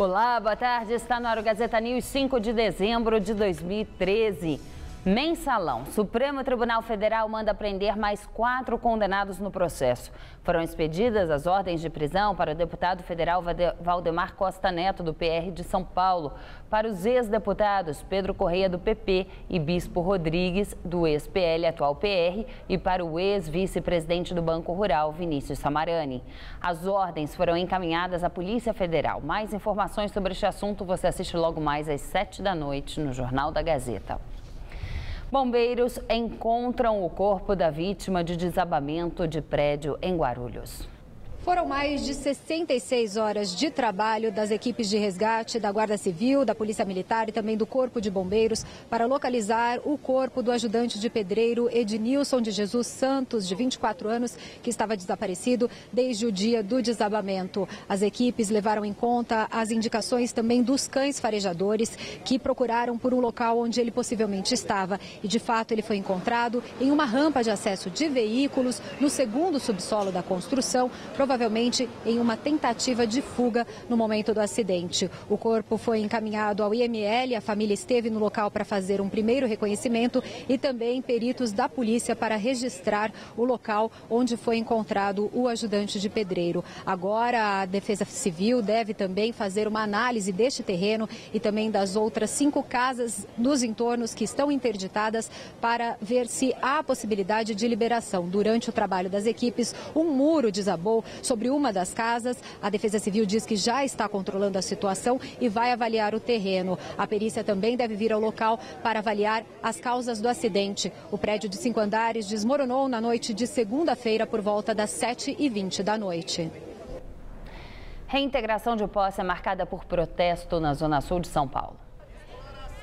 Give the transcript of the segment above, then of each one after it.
Olá, boa tarde. Está no ar o Gazeta News, 5 de dezembro de 2013. Mensalão. Supremo Tribunal Federal manda prender mais 4 condenados no processo. Foram expedidas as ordens de prisão para o deputado federal Valdemar Costa Neto, do PR de São Paulo, para os ex-deputados Pedro Correia, do PP, e Bispo Rodrigues, do ex-PL, atual PR, e para o ex-vice-presidente do Banco Rural, Vinícius Samarani. As ordens foram encaminhadas à Polícia Federal. Mais informações sobre este assunto você assiste logo mais às 7 da noite no Jornal da Gazeta. Bombeiros encontram o corpo da vítima de desabamento de prédio em Guarulhos. Foram mais de 66 horas de trabalho das equipes de resgate da Guarda Civil, da Polícia Militar e também do Corpo de Bombeiros para localizar o corpo do ajudante de pedreiro Ednilson de Jesus Santos, de 24 anos, que estava desaparecido desde o dia do desabamento. As equipes levaram em conta as indicações também dos cães farejadores que procuraram por um local onde ele possivelmente estava. E, de fato, ele foi encontrado em uma rampa de acesso de veículos no segundo subsolo da construção, provavelmente em uma tentativa de fuga no momento do acidente. O corpo foi encaminhado ao IML, a família esteve no local para fazer um primeiro reconhecimento e também peritos da polícia para registrar o local onde foi encontrado o ajudante de pedreiro. Agora a Defesa Civil deve também fazer uma análise deste terreno e também das outras 5 casas dos entornos que estão interditadas para ver se há possibilidade de liberação. Durante o trabalho das equipes, um muro desabou sobre uma das casas. A Defesa Civil diz que já está controlando a situação e vai avaliar o terreno. A perícia também deve vir ao local para avaliar as causas do acidente. O prédio de 5 andares desmoronou na noite de segunda-feira por volta das 7h20 da noite. Reintegração de posse é marcada por protesto na Zona Sul de São Paulo.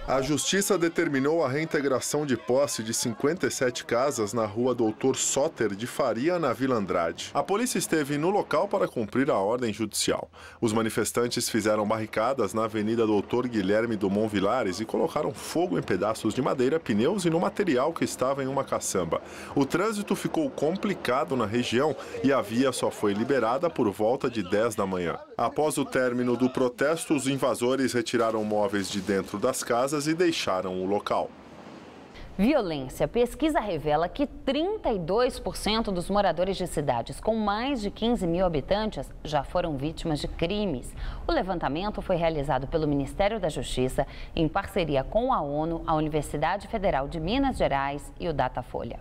A Justiça determinou a reintegração de posse de 57 casas na rua Doutor Soter de Faria, na Vila Andrade. A polícia esteve no local para cumprir a ordem judicial. Os manifestantes fizeram barricadas na Avenida Doutor Guilherme Dumont Vilares e colocaram fogo em pedaços de madeira, pneus e no material que estava em uma caçamba. O trânsito ficou complicado na região e a via só foi liberada por volta de 10 da manhã. Após o término do protesto, os invasores retiraram móveis de dentro das casas e deixaram o local. Violência. Pesquisa revela que 32% dos moradores de cidades com mais de 15 mil habitantes já foram vítimas de crimes. O levantamento foi realizado pelo Ministério da Justiça em parceria com a ONU, a Universidade Federal de Minas Gerais e o Datafolha.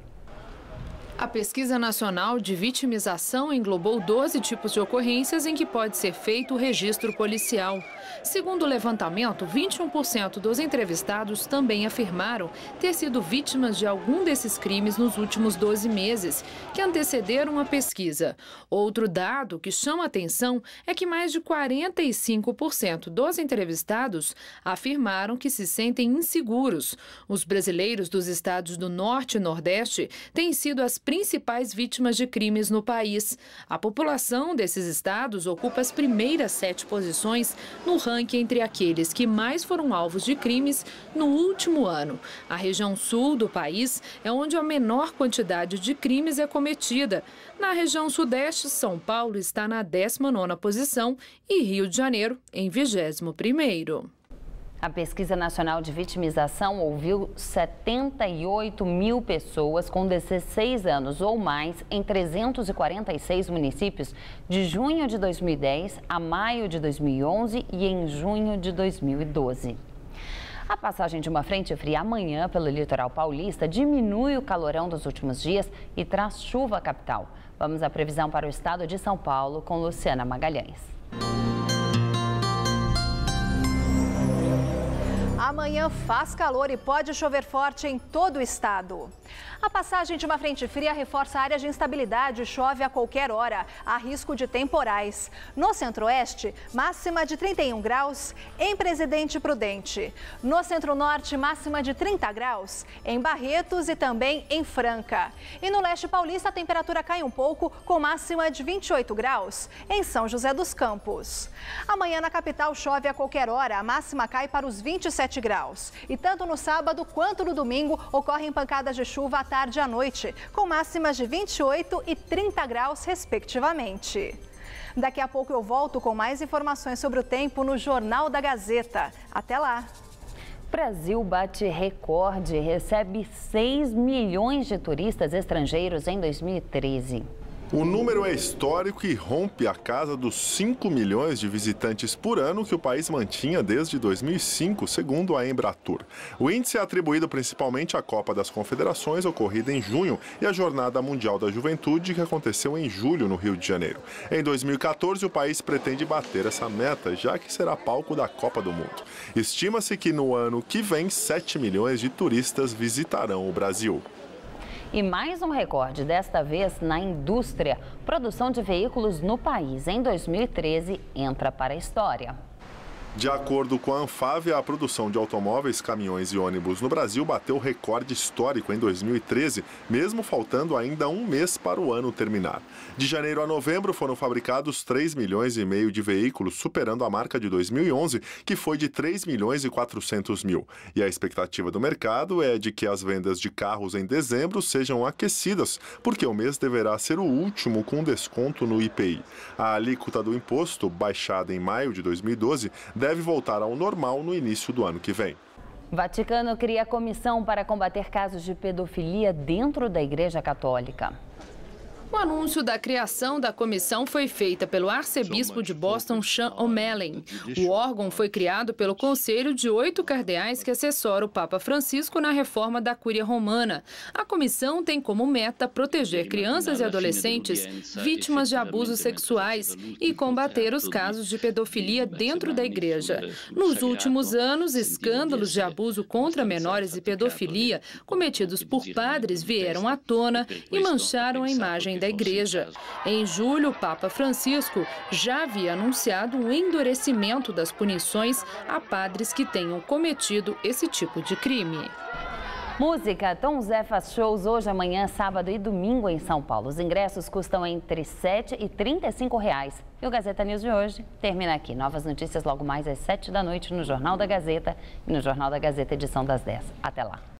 A Pesquisa Nacional de Vitimização englobou 12 tipos de ocorrências em que pode ser feito o registro policial. Segundo o levantamento, 21% dos entrevistados também afirmaram ter sido vítimas de algum desses crimes nos últimos 12 meses, que antecederam a pesquisa. Outro dado que chama atenção é que mais de 45% dos entrevistados afirmaram que se sentem inseguros. Os brasileiros dos estados do Norte e Nordeste têm sido as principais vítimas de crimes no país. A população desses estados ocupa as primeiras 7 posições no ranking entre aqueles que mais foram alvos de crimes no último ano. A região sul do país é onde a menor quantidade de crimes é cometida. Na região sudeste, São Paulo está na 19ª posição e Rio de Janeiro em 21º. A Pesquisa Nacional de Vitimização ouviu 78 mil pessoas com 16 anos ou mais em 346 municípios de junho de 2010 a maio de 2011 e em junho de 2012. A passagem de uma frente fria amanhã pelo litoral paulista diminui o calorão dos últimos dias e traz chuva à capital. Vamos à previsão para o estado de São Paulo com Luciana Magalhães. Amanhã faz calor e pode chover forte em todo o estado. A passagem de uma frente fria reforça áreas de instabilidade e chove a qualquer hora. Há risco de temporais. No centro-oeste, máxima de 31 graus em Presidente Prudente. No centro-norte, máxima de 30 graus em Barretos e também em Franca. E no leste paulista, a temperatura cai um pouco, com máxima de 28 graus em São José dos Campos. Amanhã na capital chove a qualquer hora. A máxima cai para os 27 graus. E tanto no sábado quanto no domingo ocorrem pancadas de chuva à tarde e à noite, com máximas de 28 e 30 graus, respectivamente. Daqui a pouco eu volto com mais informações sobre o tempo no Jornal da Gazeta. Até lá! Brasil bate recorde e recebe 6 milhões de turistas estrangeiros em 2013. O número é histórico e rompe a casa dos 5 milhões de visitantes por ano que o país mantinha desde 2005, segundo a Embratur. O índice é atribuído principalmente à Copa das Confederações, ocorrida em junho, e à Jornada Mundial da Juventude, que aconteceu em julho, no Rio de Janeiro. Em 2014, o país pretende bater essa meta, já que será palco da Copa do Mundo. Estima-se que no ano que vem, 7 milhões de turistas visitarão o Brasil. E mais um recorde, desta vez na indústria. Produção de veículos no país em 2013 entra para a história. De acordo com a Anfávia, a produção de automóveis, caminhões e ônibus no Brasil bateu recorde histórico em 2013, mesmo faltando ainda um mês para o ano terminar. De janeiro a novembro foram fabricados 3 milhões e meio de veículos, superando a marca de 2011, que foi de 3 milhões e 400 mil. E a expectativa do mercado é de que as vendas de carros em dezembro sejam aquecidas, porque o mês deverá ser o último com desconto no IPI. A alíquota do imposto, baixada em maio de 2012, deve voltar ao normal no início do ano que vem. Vaticano cria comissão para combater casos de pedofilia dentro da Igreja Católica. O anúncio da criação da comissão foi feita pelo arcebispo de Boston, Sean O'Malley. O órgão foi criado pelo conselho de 8 cardeais que assessora o Papa Francisco na reforma da Cúria Romana. A comissão tem como meta proteger crianças e adolescentes vítimas de abusos sexuais e combater os casos de pedofilia dentro da igreja. Nos últimos anos, escândalos de abuso contra menores e pedofilia cometidos por padres vieram à tona e mancharam a imagem da igreja. Em julho, o Papa Francisco já havia anunciado um endurecimento das punições a padres que tenham cometido esse tipo de crime. Música, Tom Zé faz shows hoje, amanhã, sábado e domingo em São Paulo. Os ingressos custam entre R$ 7 e R$ 35. E o Gazeta News de hoje termina aqui. Novas notícias logo mais às 7 da noite no Jornal da Gazeta e no Jornal da Gazeta, edição das 10. Até lá.